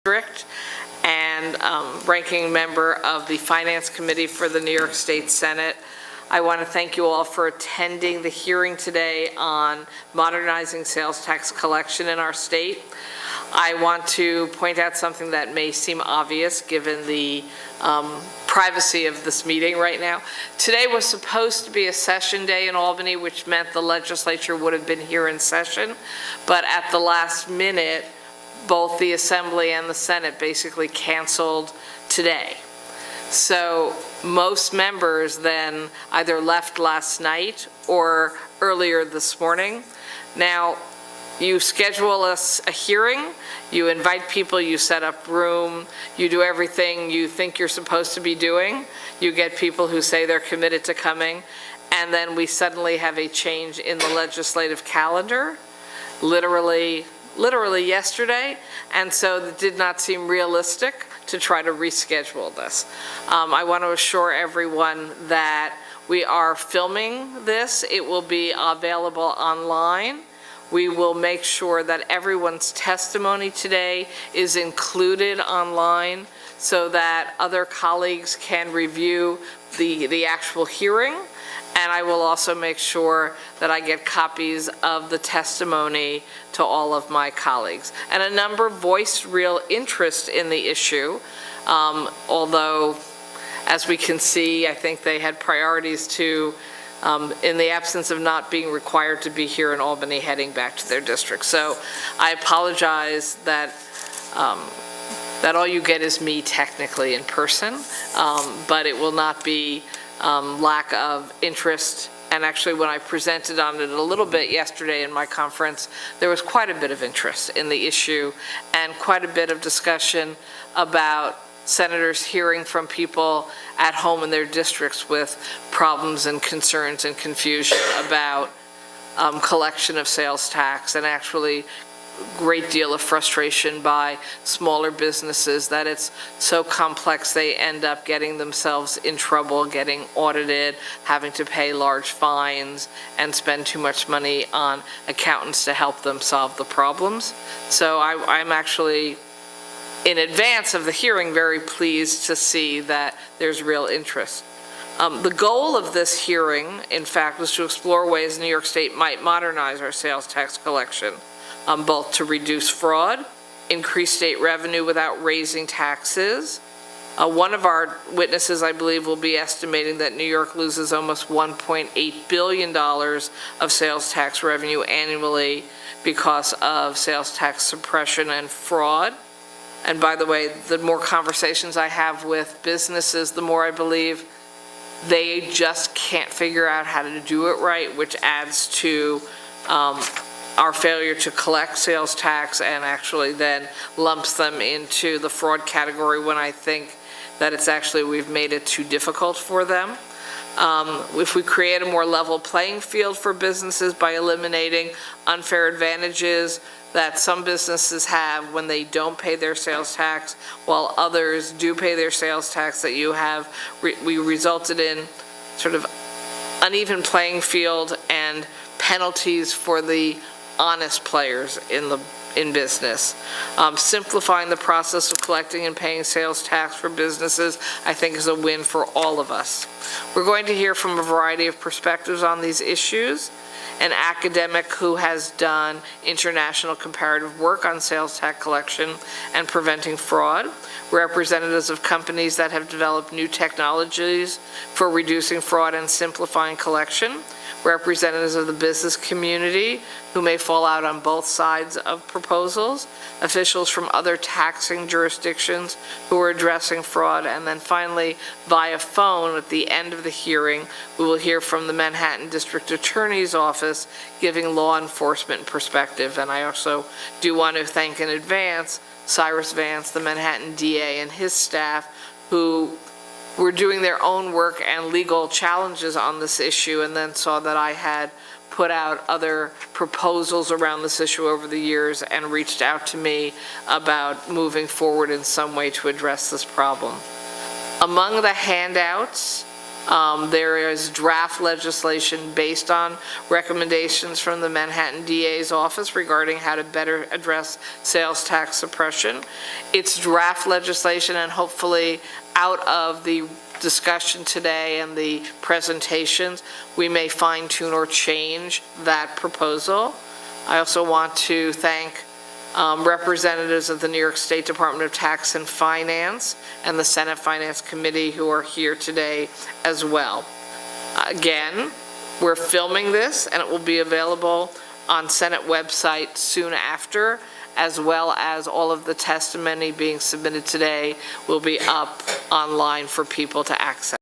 District and ranking member of the Finance Committee for the New York State Senate. I want to thank you all for attending the hearing today on modernizing sales tax collection in our state. I want to point out something that may seem obvious given the privacy of this meeting right now. Today was supposed to be a session day in Albany, which meant the legislature would have been here in session, but at the last minute, both the Assembly and the Senate basically canceled today. So most members then either left last night or earlier this morning. Now, you schedule a hearing, you invite people, you set up room, you do everything you think you're supposed to be doing. You get people who say they're committed to coming, and then we suddenly have a change in the legislative calendar, literally yesterday, and so it did not seem realistic to try to reschedule this. I want to assure everyone that we are filming this. It will be available online. We will make sure that everyone's testimony today is included online so that other colleagues can review the actual hearing. And I will also make sure that I get copies of the testimony to all of my colleagues. And a number voiced real interest in the issue, although, as we can see, I think they had priorities to, in the absence of not being required to be here in Albany, heading back to their district. So I apologize that all you get is me technically in person, but it will not be lack of interest. And actually, when I presented on it a little bit yesterday in my conference, there was quite a bit of interest in the issue and quite a bit of discussion about senators hearing from people at home in their districts with problems and concerns and confusion about collection of sales tax, and actually great deal of frustration by smaller businesses that it's so complex they end up getting themselves in trouble, getting audited, having to pay large fines, and spend too much money on accountants to help them solve the problems. So I'm actually, in advance of the hearing, very pleased to see that there's real interest. The goal of this hearing, in fact, was to explore ways New York State might modernize our sales tax collection. Both to reduce fraud, increase state revenue without raising taxes. One of our witnesses, I believe, will be estimating that New York loses almost $1.8 billion of sales tax revenue annually because of sales tax suppression and fraud. And by the way, the more conversations I have with businesses, the more I believe they just can't figure out how to do it right, which adds to our failure to collect sales tax, and actually then lumps them into the fraud category when I think that it's actually, we've made it too difficult for them. If we create a more level playing field for businesses by eliminating unfair advantages that some businesses have when they don't pay their sales tax while others do pay their sales tax, that you have, we resulted in sort of uneven playing field and penalties for the honest players in business. Simplifying the process of collecting and paying sales tax for businesses, I think, is a win for all of us. We're going to hear from a variety of perspectives on these issues. An academic who has done international comparative work on sales tax collection and preventing fraud, representatives of companies that have developed new technologies for reducing fraud and simplifying collection, representatives of the business community who may fall out on both sides of proposals, officials from other taxing jurisdictions who are addressing fraud, and then finally, via phone at the end of the hearing, we will hear from the Manhattan District Attorney's Office giving law enforcement perspective. And I also do want to thank in advance Cyrus Vance, the Manhattan DA, and his staff, who were doing their own work and legal challenges on this issue, and then saw that I had put out other proposals around this issue over the years and reached out to me about moving forward in some way to address this problem. Among the handouts There is draft legislation based on recommendations from the Manhattan DA's office regarding how to better address sales tax suppression. It's draft legislation, and hopefully out of the discussion today and the presentations, we may fine-tune or change that proposal. I also want to thank representatives of the New York State Department of Tax and Finance and the Senate Finance Committee who are here today as well. Again, we're filming this, and it will be available on Senate website soon after, as well as all of the testimony being submitted today will be up online for people to access.